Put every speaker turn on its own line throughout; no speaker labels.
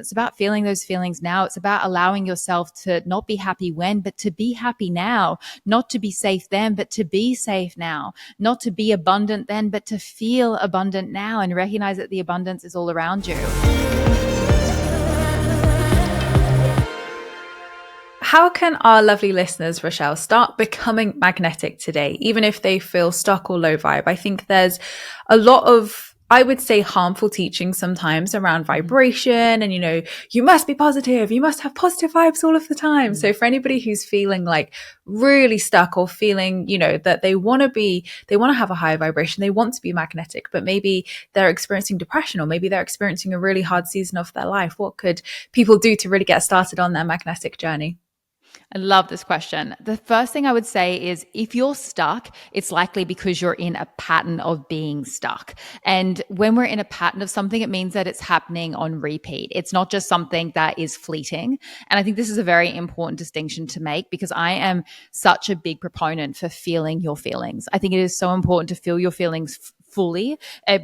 It's about feeling those feelings now. It's about allowing yourself to not be happy when, but to be happy now, not to be safe then, but to be safe now, not to be abundant then, but to feel abundant now, and recognize that the abundance is all around you.
How can our lovely listeners, Rochelle, start becoming magnetic today, even if they feel stuck or low vibe? I think there's a lot of, I would say, harmful teaching sometimes around vibration and, you must be positive, you must have positive vibes all of the time. So for anybody who's feeling like really stuck or feeling, that they want to have a higher vibration, they want to be magnetic, but maybe they're experiencing depression, or maybe they're experiencing a really hard season of their life, what could people do to really get started on their magnetic journey?
I love this question. The first thing I would say is if you're stuck, it's likely because you're in a pattern of being stuck. And when we're in a pattern of something, it means that it's happening on repeat. It's not just something that is fleeting. And I think this is a very important distinction to make, because I am such a big proponent for feeling your feelings. I think it is so important to feel your feelings fully,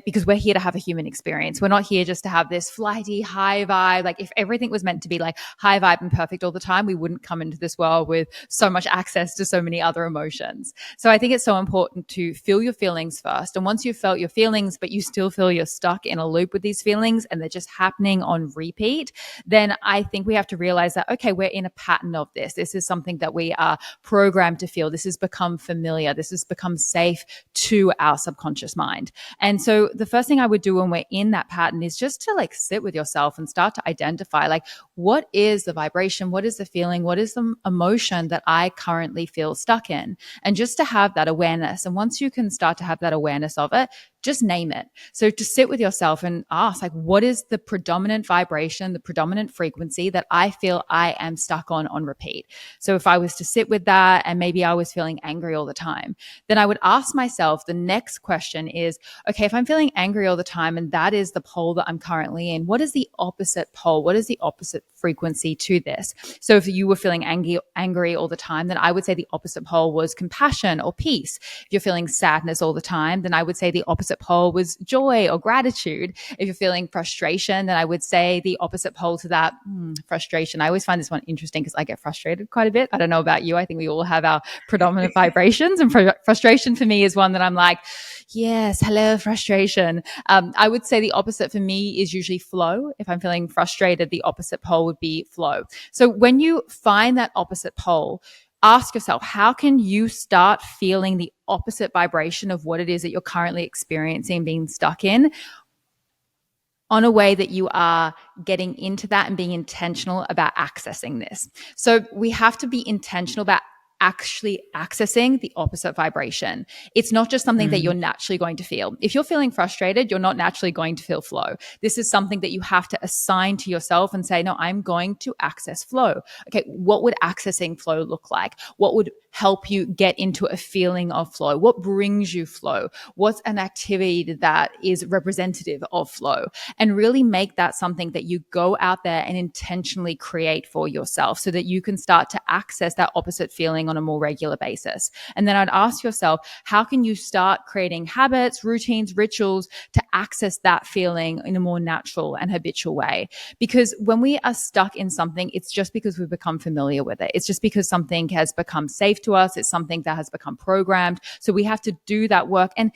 because we're here to have a human experience. We're not here just to have this flighty high vibe. Like if everything was meant to be like high vibe and perfect all the time, we wouldn't come into this world with so much access to so many other emotions. So I think it's so important to feel your feelings first. And once you've felt your feelings, but you still feel you're stuck in a loop with these feelings and they're just happening on repeat, then I think we have to realize that, okay, we're in a pattern of this. This is something that we are programmed to feel. This has become familiar. This has become safe to our subconscious mind. And so the first thing I would do when we're in that pattern is just to sit with yourself and start to identify what is the vibration, what is the feeling, what is the emotion that I currently feel stuck in, and just to have that awareness. And once you can start to have that awareness of it, just name it. So to sit with yourself and ask, what is the predominant vibration, the predominant frequency that I feel I am stuck on repeat? So if I was to sit with that and maybe I was feeling angry all the time, then I would ask myself, the next question is, okay, if I'm feeling angry all the time and that is the pole that I'm currently in, what is the opposite pole? What is the opposite frequency to this? So if you were feeling angry all the time, then I would say the opposite pole was compassion or peace. If you're feeling sadness all the time, then I would say the opposite pole was joy or gratitude. If you're feeling frustration, then I would say the opposite pole to that, frustration. I always find this one interesting because I get frustrated quite a bit. I don't know about you. I think we all have our predominant vibrations, and frustration for me is one that I'm like, yes, hello, frustration. I would say the opposite for me is usually flow. If I'm feeling frustrated, the opposite pole would be flow. So when you find that opposite pole, ask yourself, how can you start feeling the opposite vibration of what it is that you're currently experiencing, being stuck in, on a way that you are getting into that and being intentional about accessing this. So we have to be intentional about actually accessing the opposite vibration. It's not just something that you're naturally going to feel. If you're feeling frustrated, you're not naturally going to feel flow. This is something that you have to assign to yourself and say, no, I'm going to access flow. Okay, what would accessing flow look like? What would help you get into a feeling of flow? What brings you flow? What's an activity that is representative of flow? And really make that something that you go out there and intentionally create for yourself so that you can start to access that opposite feeling on a more regular basis. And then I'd ask yourself, how can you start creating habits, routines, rituals to access that feeling in a more natural and habitual way? Because when we are stuck in something, it's just because we've become familiar with it. It's just because something has become safe to us. It's something that has become programmed. So we have to do that work. And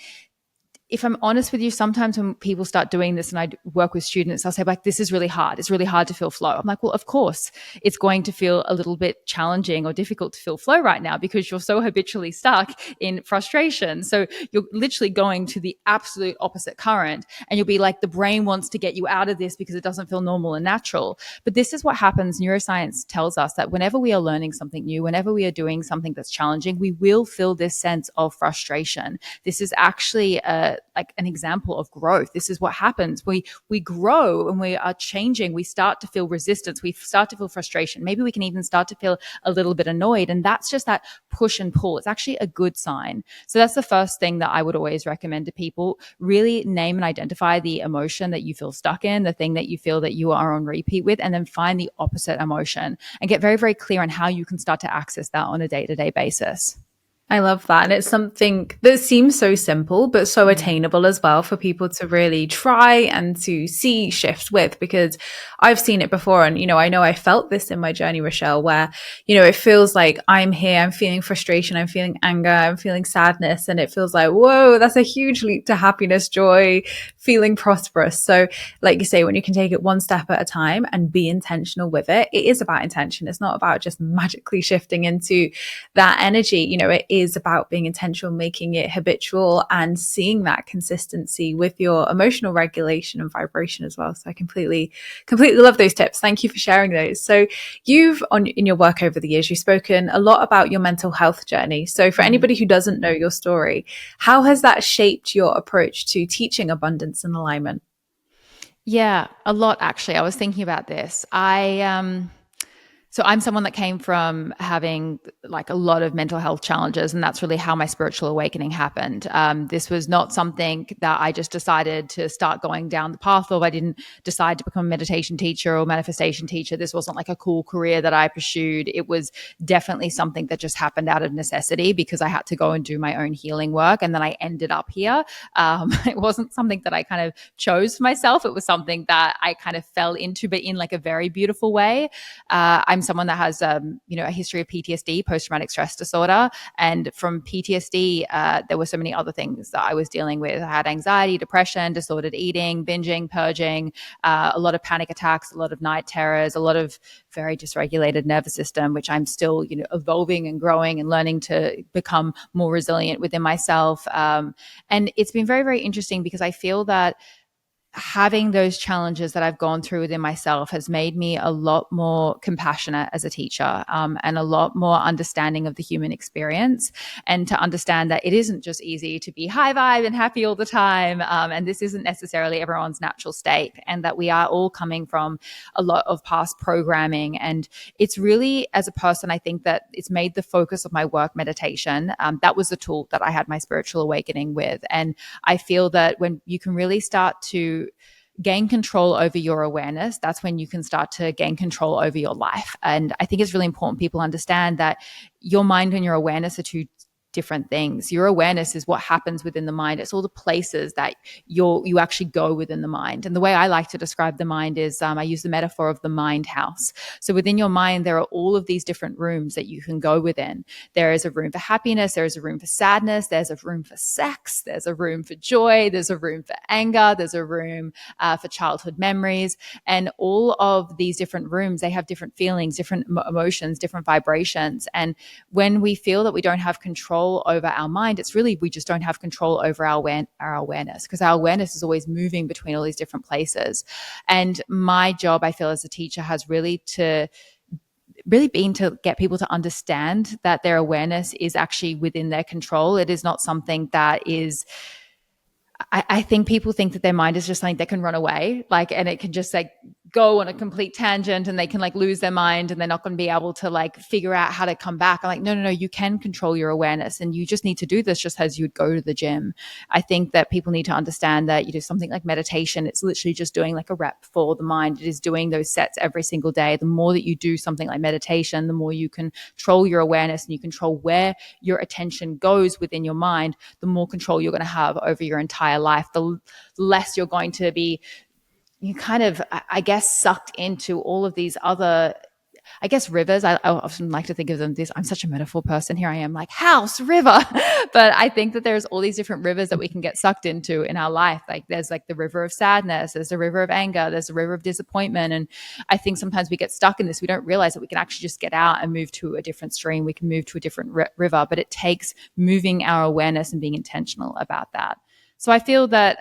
if I'm honest with you, sometimes when people start doing this and I work with students, I'll say this is really hard. It's really hard to feel flow. I'm like, well, of course it's going to feel a little bit challenging or difficult to feel flow right now because you're so habitually stuck in frustration. So you're literally going to the absolute opposite current and you'll be like, the brain wants to get you out of this because it doesn't feel normal and natural. But this is what happens. Neuroscience tells us that whenever we are learning something new, whenever we are doing something that's challenging, we will feel this sense of frustration. This is actually an example of growth. This is what happens. We grow and we are changing. We start to feel resistance. We start to feel frustration. Maybe we can even start to feel a little bit annoyed. And that's just that push and pull. It's actually a good sign. So that's the first thing that I would always recommend to people. Really name and identify the emotion that you feel stuck in, the thing that you feel that you are on repeat with, and then find the opposite emotion and get very, very clear on how you can start to access that on a day-to-day basis.
I love that. And it's something that seems so simple, but so
Mm.
attainable as well for people to really try and to see shift with, because I've seen it before. And, I know I felt this in my journey, Rochelle, where, it feels like I'm here, I'm feeling frustration, I'm feeling anger, I'm feeling sadness. And it feels like, whoa, that's a huge leap to happiness, joy, feeling prosperous. So, like you say, when you can take it one step at a time and be intentional with it, it is about intention. It's not about just magically shifting into that energy. It is about being intentional, making it habitual, and seeing that consistency with your emotional regulation and vibration as well. So I completely love those tips. Thank you for sharing those. So in your work over the years, you've spoken a lot about your mental health journey. So for
Mm.
anybody who doesn't know your story, how has that shaped your approach to teaching abundance and alignment?
Yeah, a lot actually. I was thinking about this. So I'm someone that came from having like a lot of mental health challenges, and that's really how my spiritual awakening happened. This was not something that I just decided to start going down the path of. I didn't decide to become a meditation teacher or manifestation teacher. This wasn't like a cool career that I pursued. It was definitely something that just happened out of necessity because I had to go and do my own healing work, and then I ended up here. It wasn't something that I kind of chose for myself. It was something that I kind of fell into, but in like a very beautiful way. I'm someone that has, a history of PTSD, post-traumatic stress disorder. And from PTSD, there were so many other things that I was dealing with. I had anxiety, depression, disordered eating, binging, purging, a lot of panic attacks, a lot of night terrors, a lot of very dysregulated nervous system, which I'm still, evolving and growing and learning to become more resilient within myself. And it's been very, very interesting because I feel that having those challenges that I've gone through within myself has made me a lot more compassionate as a teacher, and a lot more understanding of the human experience, and to understand that it isn't just easy to be high vibe and happy all the time. And this isn't necessarily everyone's natural state, and that we are all coming from a lot of past programming. And it's really, as a person, I think that it's made the focus of my work meditation. That was the tool that I had my spiritual awakening with. And I feel that when you can really start to gain control over your awareness, that's when you can start to gain control over your life. And I think it's really important people understand that your mind and your awareness are two different things. Your awareness is what happens within the mind. It's all the places that you actually go within the mind. And the way I like to describe the mind is, I use the metaphor of the mind house. So within your mind, there are all of these different rooms that you can go within. There is a room for happiness. There is a room for sadness. There's a room for sex. There's a room for joy. There's a room for anger. There's a room for childhood memories. And all of these different rooms, they have different feelings, different emotions, different vibrations. And when we feel that we don't have control over our mind, it's really we just don't have control over our awareness, because our awareness is always moving between all these different places. And my job, I feel, as a teacher has really been to get people to understand that their awareness is actually within their control. It is not something that is, I think people think that their mind is just something that can run away, like, and it can just like go on a complete tangent and they can like lose their mind and they're not going to be able to like figure out how to come back. I'm like, no, you can control your awareness, and you just need to do this just as you'd go to the gym. I think that people need to understand that, something like meditation, it's literally just doing like a rep for the mind. It is doing those sets every single day. The more that you do something like meditation, the more you control your awareness and you control where your attention goes within your mind, the more control you're going to have over your entire life, the less you're going to be, you kind of, I guess, sucked into all of these other, I guess, rivers. I often like to think of them this, I'm such a metaphor person. Here I am like house, river. But I think that there's all these different rivers that we can get sucked into in our life. Like there's like the river of sadness, there's the river of anger, there's the river of disappointment. And I think sometimes we get stuck in this. We don't realize that we can actually just get out and move to a different stream. We can move to a different river, but it takes moving our awareness and being intentional about that. So I feel that,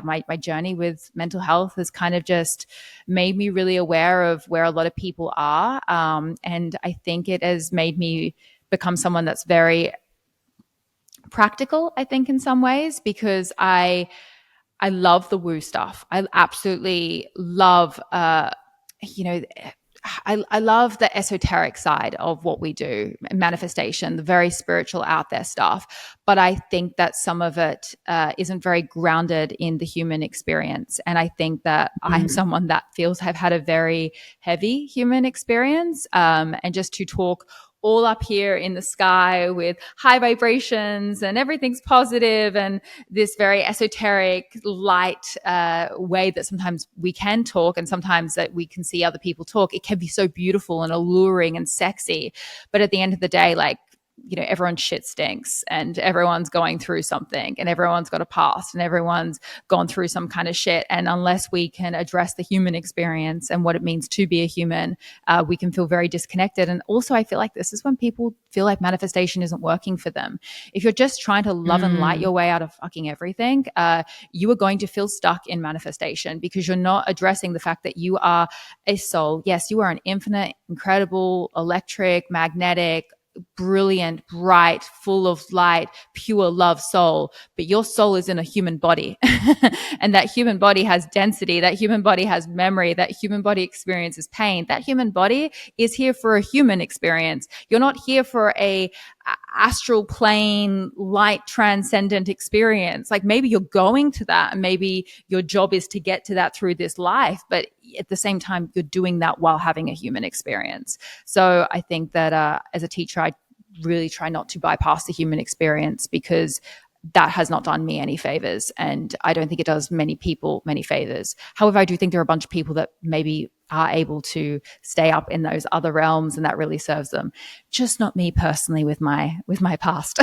my journey with mental health has kind of just made me really aware of where a lot of people are. And I think it has made me become someone that's very practical, I think, in some ways, because I love the woo stuff. I absolutely love, you know, I love the esoteric side of what we do, manifestation, the very spiritual out there stuff. But I think that some of it isn't very grounded in the human experience. And I think that I'm someone that feels I've had a very heavy human experience. And just to talk all up here in the sky with high vibrations and everything's positive, and this very esoteric, light way that sometimes we can talk and sometimes that we can see other people talk. It can be so beautiful and alluring and sexy. But at the end of the day, like, everyone's shit stinks and everyone's going through something and everyone's got a past and everyone's gone through some kind of shit. And unless we can address the human experience and what it means to be a human, we can feel very disconnected. And also, I feel like this is when people feel like manifestation isn't working for them. If you're just trying to love and light your way out of fucking everything, you are going to feel stuck in manifestation because you're not addressing the fact that you are a soul. Yes, you are an infinite, incredible, electric, magnetic, brilliant, bright, full of light, pure love soul, but your soul is in a human body. And that human body has density, that human body has memory, that human body experiences pain. That human body is here for a human experience. You're not here for a astral plane, light, transcendent experience. Like, maybe you're going to that and maybe your job is to get to that through this life, but at the same time, you're doing that while having a human experience. So I think that as a teacher, I really try not to bypass the human experience because that has not done me any favors. And I don't think it does many people many favors. However, I do think there are a bunch of people that maybe are able to stay up in those other realms and that really serves them. Just not me personally with my past.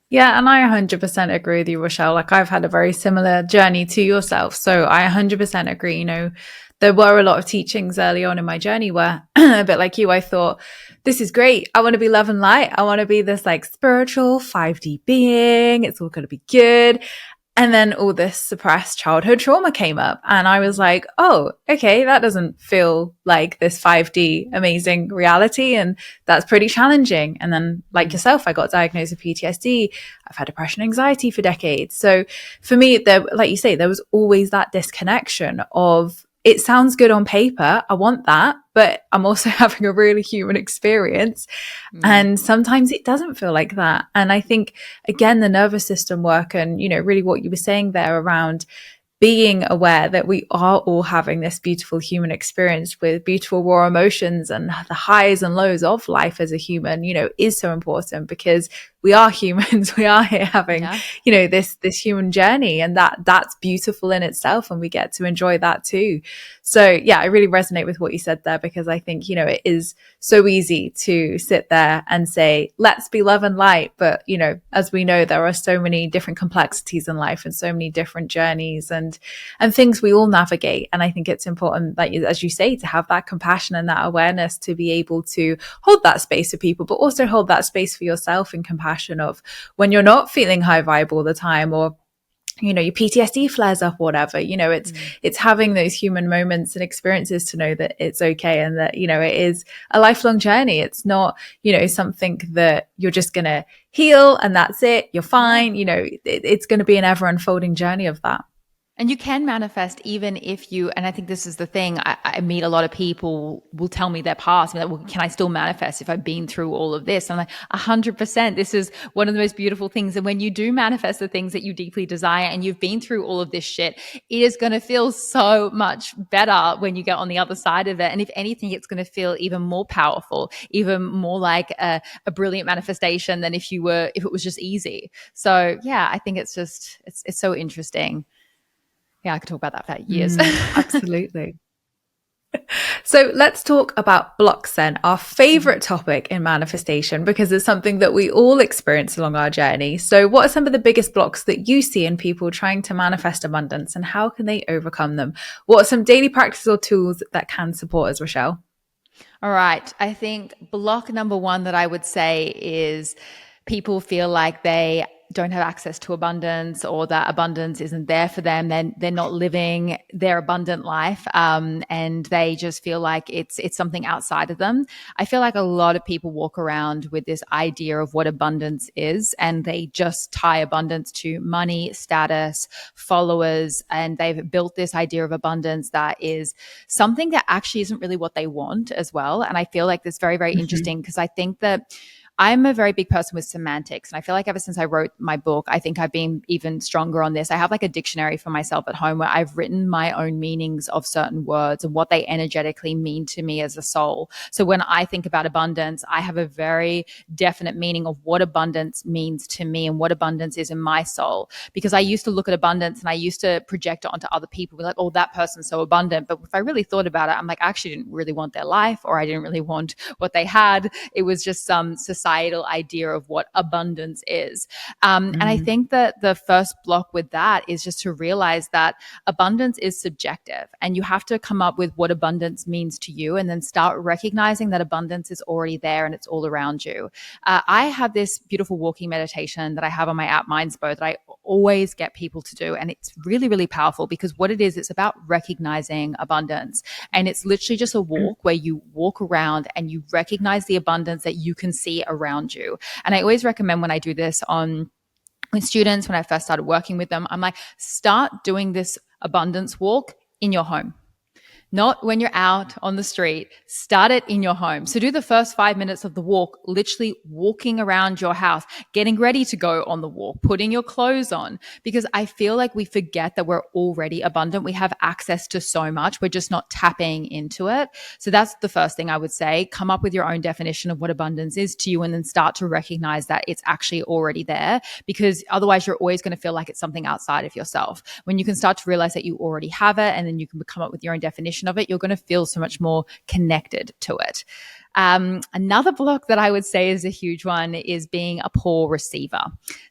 Yeah, and I 100% agree with you, Rochelle. Like, I've had a very similar journey to yourself. So I 100% agree. There were a lot of teachings early on in my journey where, a bit like you, I thought, this is great. I want to be love and light. I want to be this like spiritual 5D being. It's all going to be good. And then all this suppressed childhood trauma came up. And I was like, oh, okay, that doesn't feel like this 5D amazing reality. And that's pretty challenging. And then, like yourself, I got diagnosed with PTSD. I've had depression, anxiety for decades. So for me, like you say, there was always that disconnection of, it sounds good on paper, I want that, but I'm also having a really human experience. And sometimes it doesn't feel like that. And I think, again, the nervous system work and, really what you were saying there around being aware that we are all having this beautiful human experience with beautiful raw emotions and the highs and lows of life as a human, is so important because we are humans. We are here having, this human journey, and that's beautiful in itself. And we get to enjoy that too. So yeah, I really resonate with what you said there because I think, it is so easy to sit there and say, let's be love and light. But, as we know, there are so many different complexities in life and so many different journeys and things we all navigate. And I think it's important, like, as you say, to have that compassion and that awareness to be able to hold that space for people, but also hold that space for yourself in compassion of when you're not feeling high vibe all the time, or your PTSD flares up, or whatever, it's having those human moments and experiences to know that it's okay and that, it is a lifelong journey. It's not, something that you're just going to heal and that's it. You're fine. It's going to be an ever unfolding journey of that.
And you can manifest even if and I think this is the thing, I meet a lot of people will tell me their past, like, well, can I still manifest if I've been through all of this? I'm like, 100%. This is one of the most beautiful things. And when you do manifest the things that you deeply desire and you've been through all of this shit, it is going to feel so much better when you get on the other side of it. And if anything, it's going to feel even more powerful, even more like a brilliant manifestation than if it was just easy. So yeah, I think it's just, it's so interesting. Yeah, I could talk about that for years.
Absolutely. So let's talk about blocks then, our favorite topic in manifestation, because it's something that we all experience along our journey. So what are some of the biggest blocks that you see in people trying to manifest abundance, and how can they overcome them? What are some daily practices or tools that can support us, Rochelle?
All right. I think block number one that I would say is people feel like they don't have access to abundance, or that abundance isn't there for them. They're not living their abundant life, and they just feel like it's something outside of them. I feel like a lot of people walk around with this idea of what abundance is, and they just tie abundance to money, status, followers, and they've built this idea of abundance that is something that actually isn't really what they want as well. And I feel like that's very, very interesting, because I think that I'm a very big person with semantics. And I feel like ever since I wrote my book, I think I've been even stronger on this. I have like a dictionary for myself at home where I've written my own meanings of certain words and what they energetically mean to me as a soul. So when I think about abundance, I have a very definite meaning of what abundance means to me and what abundance is in my soul. Because I used to look at abundance and I used to project it onto other people, be like, oh, that person's so abundant. But if I really thought about it, I'm like, I actually didn't really want their life, or I didn't really want what they had. It was just some societal idea of what abundance is. And I think that the first block with that is just to realize that abundance is subjective, and you have to come up with what abundance means to you and then start recognizing that abundance is already there and it's all around you. I have this beautiful walking meditation that I have on my app Mindspo that I always get people to do. And it's really, really powerful because what it is, it's about recognizing abundance. And it's literally just a walk where you walk around and you recognize the abundance that you can see around you. And I always recommend when I do this with students, when I first started working with them, I'm like, start doing this abundance walk in your home. Not when you're out on the street. Start it in your home. So do the first 5 minutes of the walk, literally walking around your house, getting ready to go on the walk, putting your clothes on, because I feel like we forget that we're already abundant. We have access to so much. We're just not tapping into it. So that's the first thing I would say. Come up with your own definition of what abundance is to you and then start to recognize that it's actually already there, because otherwise you're always going to feel like it's something outside of yourself. When you can start to realize that you already have it and then you can come up with your own definition of it, you're going to feel so much more connected to it. Another block that I would say is a huge one is being a poor receiver.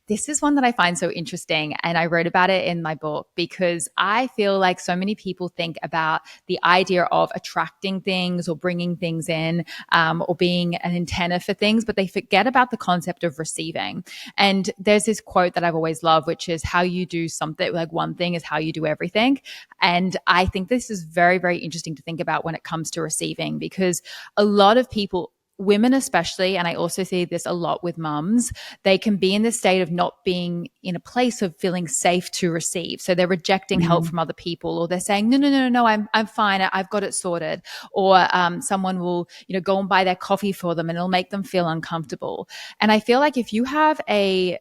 This is one that I find so interesting, and I wrote about it in my book because I feel like so many people think about the idea of attracting things or bringing things in, or being an antenna for things, but they forget about the concept of receiving. And there's this quote that I've always loved, which is how you do something, like one thing is how you do everything. And I think this is very, very interesting to think about when it comes to receiving, because a lot of people, women especially, and I also see this a lot with mums, they can be in this state of not being in a place of feeling safe to receive. So they're rejecting help from other people, or they're saying, no, I'm fine. I've got it sorted. Or someone will, go and buy their coffee for them and it'll make them feel uncomfortable. And I feel like if you have a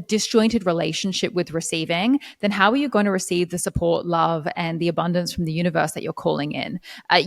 disjointed relationship with receiving, then how are you going to receive the support, love, and the abundance from the universe that you're calling in?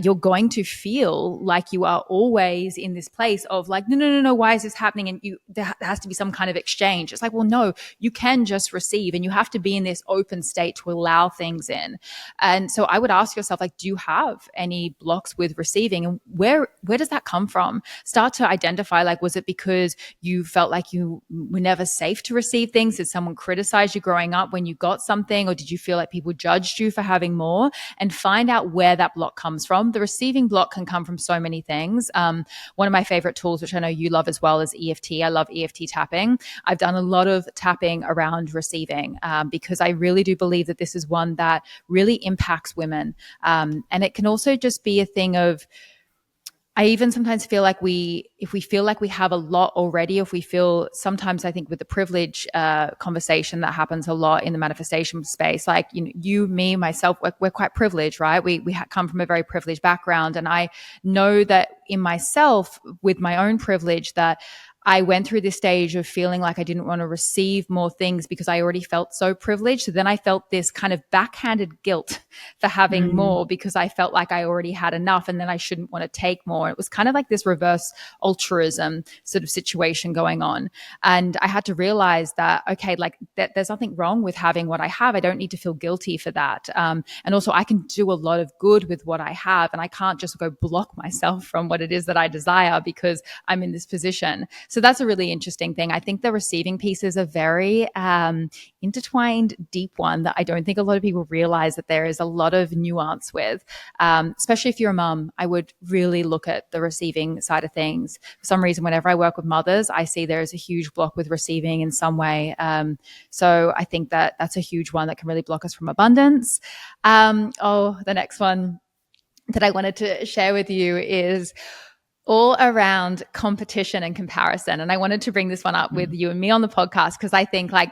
You're going to feel like you are always in this place of like, no, why is this happening? And there has to be some kind of exchange. It's like, well, no, you can just receive, and you have to be in this open state to allow things in. And so I would ask yourself, like, do you have any blocks with receiving, and where does that come from? Start to identify, like, was it because you felt like you were never safe to receive things? Did someone criticize you growing up when you got something, or did you feel like people judged you for having more? And find out where that block comes from. The receiving block can come from so many things. One of my favorite tools, which I know you love as well, is EFT. I love EFT tapping. I've done a lot of tapping around receiving, because I really do believe that this is one that really impacts women. And it can also just be a thing of, I even sometimes feel like if we feel like we have a lot already, if we feel, sometimes I think with the privilege conversation that happens a lot in the manifestation space, like, you, me, myself, we're quite privileged, right? We come from a very privileged background. And I know that in myself, with my own privilege, that I went through this stage of feeling like I didn't want to receive more things because I already felt so privileged. So then I felt this kind of backhanded guilt for having more, because I felt like I already had enough and then I shouldn't want to take more. It was kind of like this reverse altruism sort of situation going on. And I had to realize that, okay, like there's nothing wrong with having what I have. I don't need to feel guilty for that. And also I can do a lot of good with what I have, and I can't just go block myself from what it is that I desire because I'm in this position. So that's a really interesting thing. I think the receiving piece is a very intertwined, deep one that I don't think a lot of people realize that there is a lot of nuance with, especially if you're a mum. I would really look at the receiving side of things. For some reason, whenever I work with mothers, I see there is a huge block with receiving in some way. So I think that that's a huge one that can really block us from abundance. The next one that I wanted to share with you is all around competition and comparison. And I wanted to bring this one up with you and me on the podcast, because I think, like,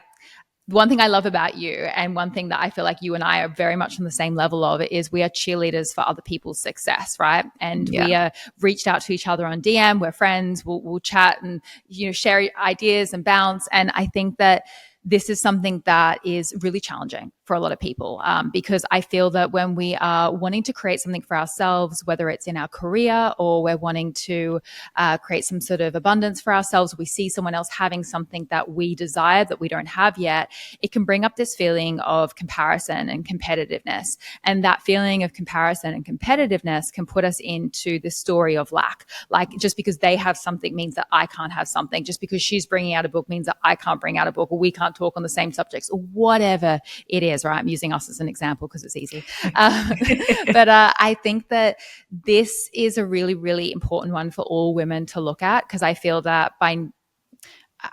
one thing I love about you, and one thing that I feel like you and I are very much on the same level of, is we are cheerleaders for other people's success, right? And
Yeah.
we are reached out to each other on DM. We're friends. We'll chat and share ideas and bounce. And I think that this is something that is really challenging for a lot of people, because I feel that when we are wanting to create something for ourselves, whether it's in our career or we're wanting to create some sort of abundance for ourselves, we see someone else having something that we desire that we don't have yet, it can bring up this feeling of comparison and competitiveness. And that feeling of comparison and competitiveness can put us into this story of lack. Like, just because they have something means that I can't have something. Just because she's bringing out a book means that I can't bring out a book, or we can't talk on the same subjects, or whatever it is, right? I'm using us as an example because it's easy. But I think that this is a really, really important one for all women to look at, because I feel that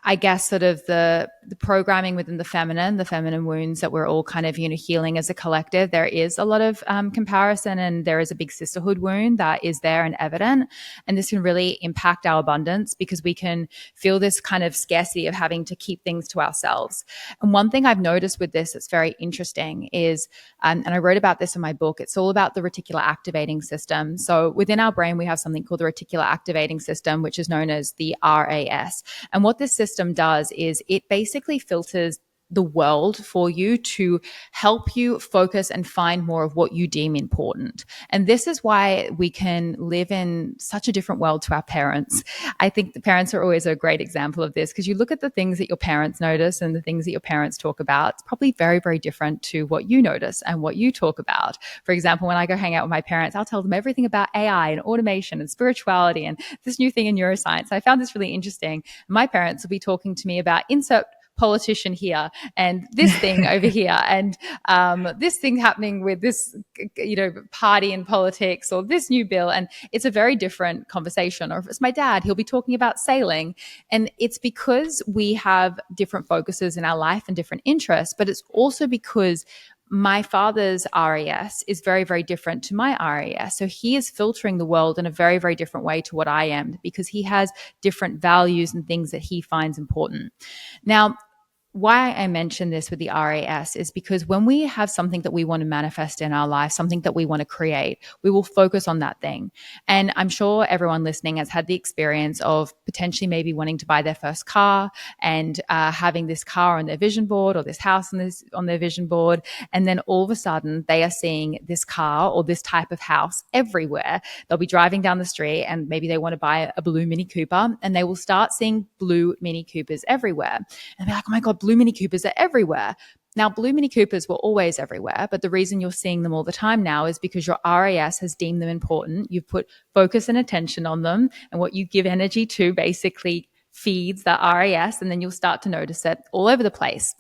I guess sort of the programming within the feminine wounds that we're all kind of, healing as a collective, there is a lot of comparison, and there is a big sisterhood wound that is there and evident. And this can really impact our abundance, because we can feel this kind of scarcity of having to keep things to ourselves. And one thing I've noticed with this that's very interesting is, and I wrote about this in my book, it's all about the reticular activating system. So within our brain, we have something called the reticular activating system, which is known as the RAS. And what this system does is it basically filters the world for you to help you focus and find more of what you deem important. And this is why we can live in such a different world to our parents. I think the parents are always a great example of this, because you look at the things that your parents notice and the things that your parents talk about, it's probably very, very different to what you notice and what you talk about. For example, when I go hang out with my parents, I'll tell them everything about AI and automation and spirituality and this new thing in neuroscience. I found this really interesting. My parents will be talking to me about insert politician here and this thing over here, and this thing happening with this party in politics, or this new bill, and it's a very different conversation. Or if it's my dad, he'll be talking about sailing. And it's because we have different focuses in our life and different interests, but it's also because my father's RAS is very, very different to my RAS. So he is filtering the world in a very, very different way to what I am, because he has different values and things that he finds important. Now, why I mention this with the RAS is because when we have something that we want to manifest in our life, something that we want to create, we will focus on that thing. And I'm sure everyone listening has had the experience of potentially maybe wanting to buy their first car and having this car on their vision board, or this house on their vision board. And then all of a sudden they are seeing this car or this type of house everywhere. They'll be driving down the street and maybe they want to buy a blue Mini Cooper, and they will start seeing blue Mini Coopers everywhere. And they're like, oh my God, blue Mini Coopers are everywhere. Now, blue Mini Coopers were always everywhere, but the reason you're seeing them all the time now is because your RAS has deemed them important. You've put focus and attention on them, and what you give energy to basically feeds that RAS, and then you'll start to notice it all over the place.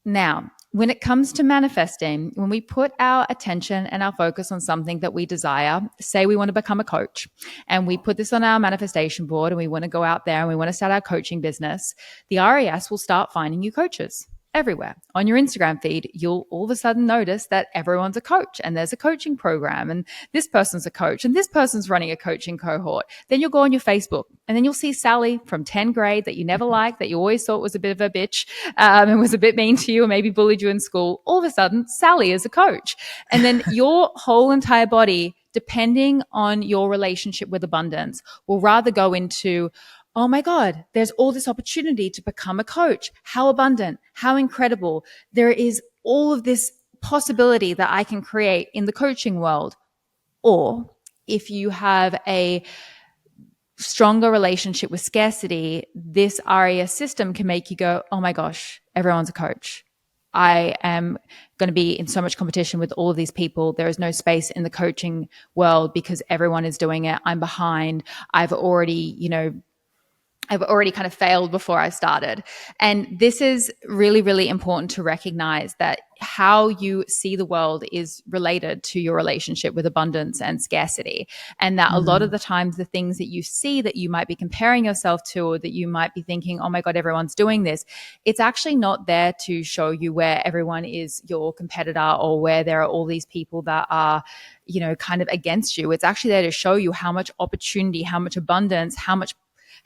Now, when it comes to manifesting, when we put our attention and our focus on something that we desire, say we want to become a coach, and we put this on our manifestation board, and we want to go out there and we want to start our coaching business, the RAS will start finding you coaches everywhere. On your Instagram feed, you'll all of a sudden notice that everyone's a coach, and there's a coaching program, and this person's a coach, and this person's running a coaching cohort. Then you'll go on your Facebook, and then you'll see Sally from 10th grade that you never liked, that you always thought was a bit of a bitch, and was a bit mean to you, or maybe bullied you in school. All of a sudden, Sally is a coach. And then your whole entire body, depending on your relationship with abundance, will rather go into, oh my God, there's all this opportunity to become a coach. How abundant, how incredible. There is all of this possibility that I can create in the coaching world. Or if you have a stronger relationship with scarcity, this RAS system can make you go, oh my gosh, everyone's a coach. I am going to be in so much competition with all of these people. There is no space in the coaching world because everyone is doing it. I'm behind. I've already kind of failed before I started. And this is really, really important to recognize, that how you see the world is related to your relationship with abundance and scarcity. And that a lot of the times the things that you see that you might be comparing yourself to, or that you might be thinking, oh my God, everyone's doing this, it's actually not there to show you where everyone is your competitor, or where there are all these people that are, kind of against you. It's actually there to show you how much opportunity, how much abundance, how much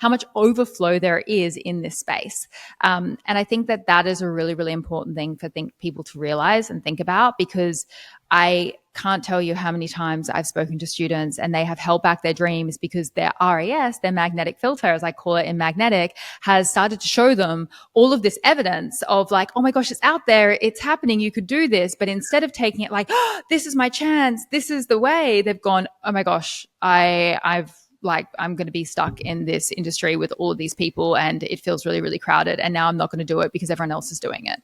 how much overflow there is in this space. And I think that that is a really, really important thing for people to realize and think about, because I can't tell you how many times I've spoken to students and they have held back their dreams because their RAS, their magnetic filter, as I call it in magnetic, has started to show them all of this evidence of like, oh my gosh, it's out there, it's happening, you could do this. But instead of taking it like, oh, this is my chance, this is the way, they've gone, oh my gosh, I'm going to be stuck in this industry with all of these people and it feels really, really crowded. And now I'm not going to do it because everyone else is doing it.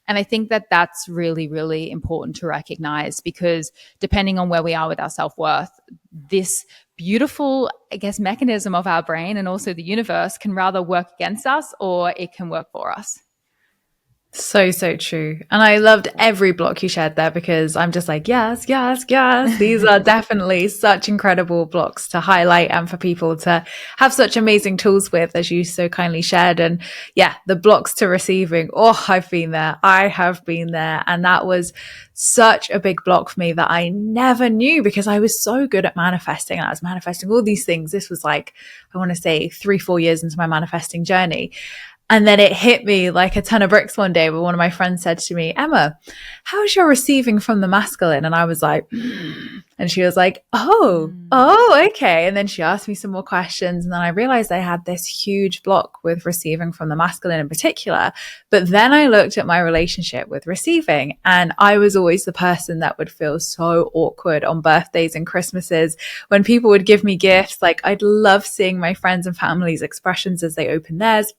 And I think that that's really, really important to recognize, because depending on where we are with our self-worth, this beautiful, I guess, mechanism of our brain and also the universe can rather work against us or it can work for us.
So, so true. And I loved every block you shared there, because I'm just like, yes, yes, yes. These are definitely such incredible blocks to highlight and for people to have such amazing tools with, as you so kindly shared. And yeah, the blocks to receiving. Oh, I've been there. I have been there. And that was such a big block for me that I never knew, because I was so good at manifesting and I was manifesting all these things. This was like, I want to say 3-4 years into my manifesting journey. And then it hit me like a ton of bricks one day where one of my friends said to me, Emma, how's your receiving from the masculine? And I was like, and she was like, oh, okay. And then she asked me some more questions. And then I realized I had this huge block with receiving from the masculine in particular. But then I looked at my relationship with receiving, and I was always the person that would feel so awkward on birthdays and Christmases when people would give me gifts. Like, I'd love seeing my friends and family's expressions as they open theirs.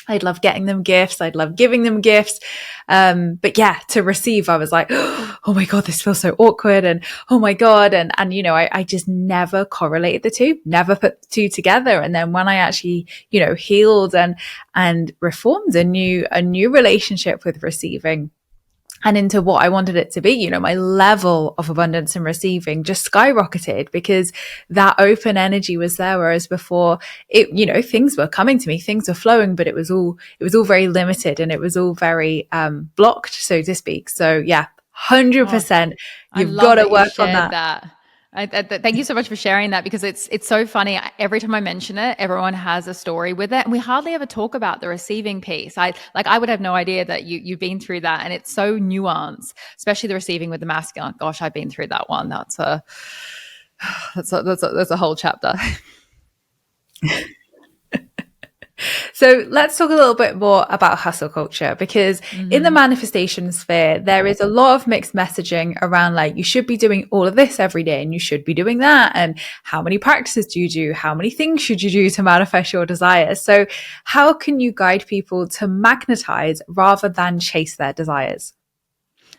I'd love getting them gifts. I'd love giving them gifts. But yeah, to receive, I was like, oh my God, this feels so awkward. And oh my God. And you know, I just never correlated the two, never put the two together. And then when I actually, you know, healed and reformed a new relationship with receiving and into what I wanted it to be, you know, my level of abundance and receiving just skyrocketed, because that open energy was there. Whereas before, it, you know, things were coming to me, things were flowing, but it was all very limited and it was all very blocked, so to speak. So yeah, 100%. You've got to work on that.
Thank you so much for sharing that, because it's so funny. Every time I mention it, everyone has a story with it, and we hardly ever talk about the receiving piece. I would have no idea that you've been through that, and it's so nuanced, especially the receiving with the masculine. Gosh, I've been through that one. That's a whole chapter.
So let's talk a little bit more about hustle culture, because in the manifestation sphere, there is a lot of mixed messaging around like, you should be doing all of this every day and you should be doing that. And how many practices do you do? How many things should you do to manifest your desires? So how can you guide people to magnetize rather than chase their desires?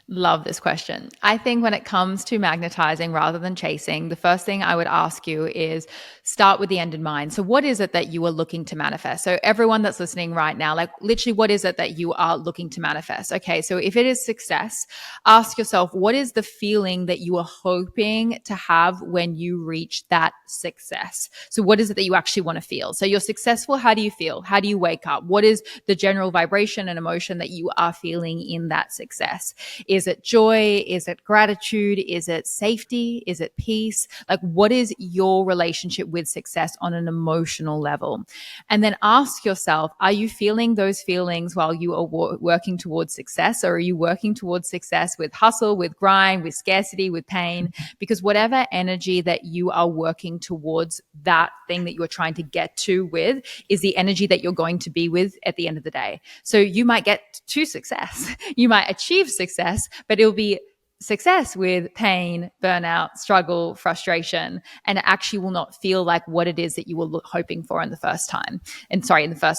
Love this question. I think when it comes to magnetizing rather than chasing, the first thing I would ask you is start with the end in mind. So what is it that you are looking to manifest? So everyone that's listening right now, like literally, what is it that you are looking to manifest? Okay. So if it is success, ask yourself, what is the feeling that you are hoping to have when you reach that success? So what is it that you actually want to feel? So you're successful. How do you feel? How do you wake up? What is the general vibration and emotion that you are feeling in that success? Is it joy? Is it gratitude? Is it safety? Is it peace? Like, what is your relationship with success on an emotional level? And then ask yourself, are you feeling those feelings while you are working towards success? Or are you working towards success with hustle, with grind, with scarcity, with pain? Because whatever energy that you are working towards that thing that you're trying to get to with is the energy that you're going to be with at the end of the day. So you might get to success, you might achieve success, but it'll be success with pain, burnout, struggle, frustration, and it actually will not feel like what it is that you were hoping for in the first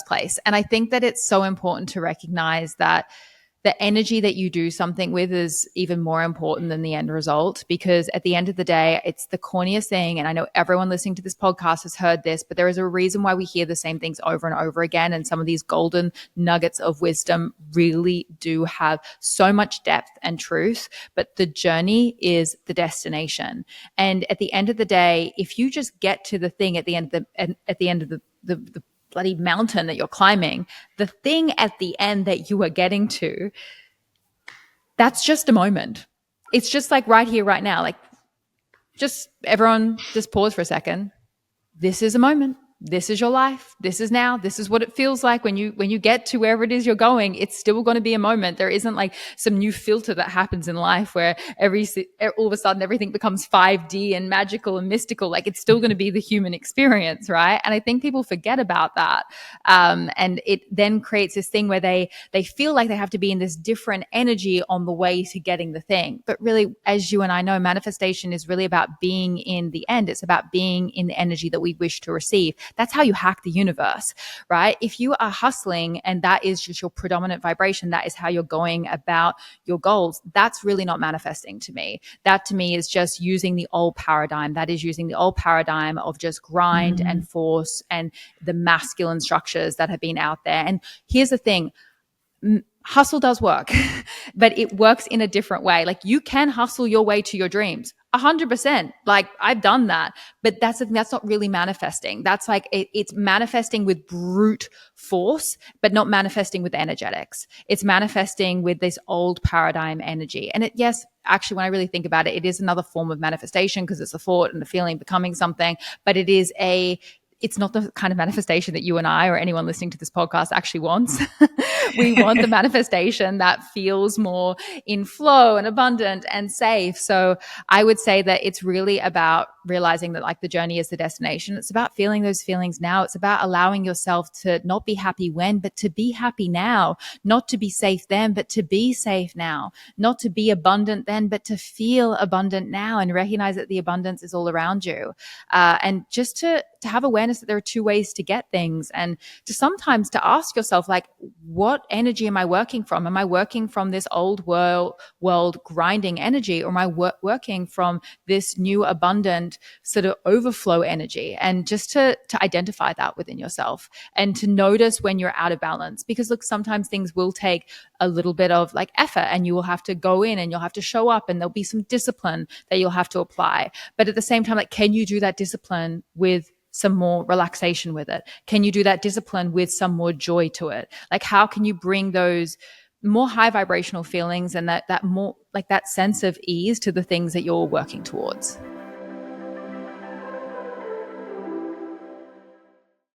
place. And I think that it's so important to recognize that the energy that you do something with is even more important than the end result, because at the end of the day, it's the corniest thing. And I know everyone listening to this podcast has heard this, but there is a reason why we hear the same things over and over again. And some of these golden nuggets of wisdom really do have so much depth and truth, but the journey is the destination. And at the end of the day, if you just get to the thing at the end of the bloody mountain that you're climbing, the thing at the end that you are getting to, that's just a moment. It's just like right here, right now. Like, just everyone just pause for a second. This is a moment. this is your life. This is now. This is what it feels like when you get to wherever it is you're going. It's still going to be a moment. There isn't like some new filter that happens in life where all of a sudden everything becomes 5D and magical and mystical. Like it's still going to be the human experience, right? And I think people forget about that, and it then creates this thing where they feel like they have to be in this different energy on the way to getting the thing. But really, as you and I know, manifestation is really about being in the end. It's about being in the energy that we wish to receive. That's how you hack the universe, right? If you are hustling and that is just your predominant vibration, that is how you're going about your goals, that's really not manifesting to me. That to me is just using the old paradigm. That is using the old paradigm of just grind and force and the masculine structures that have been out there. And here's the thing, hustle does work, but it works in a different way. Like you can hustle your way to your dreams. 100%. Like I've done that, but that's not really manifesting. That's like it's manifesting with brute force, but not manifesting with energetics. It's manifesting with this old paradigm energy. And yes, actually, when I really think about it, it is another form of manifestation because it's a thought and a feeling becoming something, but it's not the kind of manifestation that you and I or anyone listening to this podcast actually wants. We want the manifestation that feels more in flow and abundant and safe. So I would say that it's really about realizing that like the journey is the destination. It's about feeling those feelings now. It's about allowing yourself to not be happy when, but to be happy now, not to be safe then, but to be safe now, not to be abundant then, but to feel abundant now and recognize that the abundance is all around you. And just to have awareness that there are two ways to get things, and to sometimes to ask yourself, like, what energy am I working from? Am I working from this old world grinding energy, or am I working from this new abundant sort of overflow energy? And just to identify that within yourself and to notice when you're out of balance, because look, sometimes things will take a little bit of like effort and you will have to go in and you'll have to show up and there'll be some discipline that you'll have to apply. But at the same time, like, can you do that discipline with some more relaxation with it? Can you do that discipline with some more joy to it? Like, how can you bring those more high vibrational feelings and that more like that sense of ease to the things that you're working towards?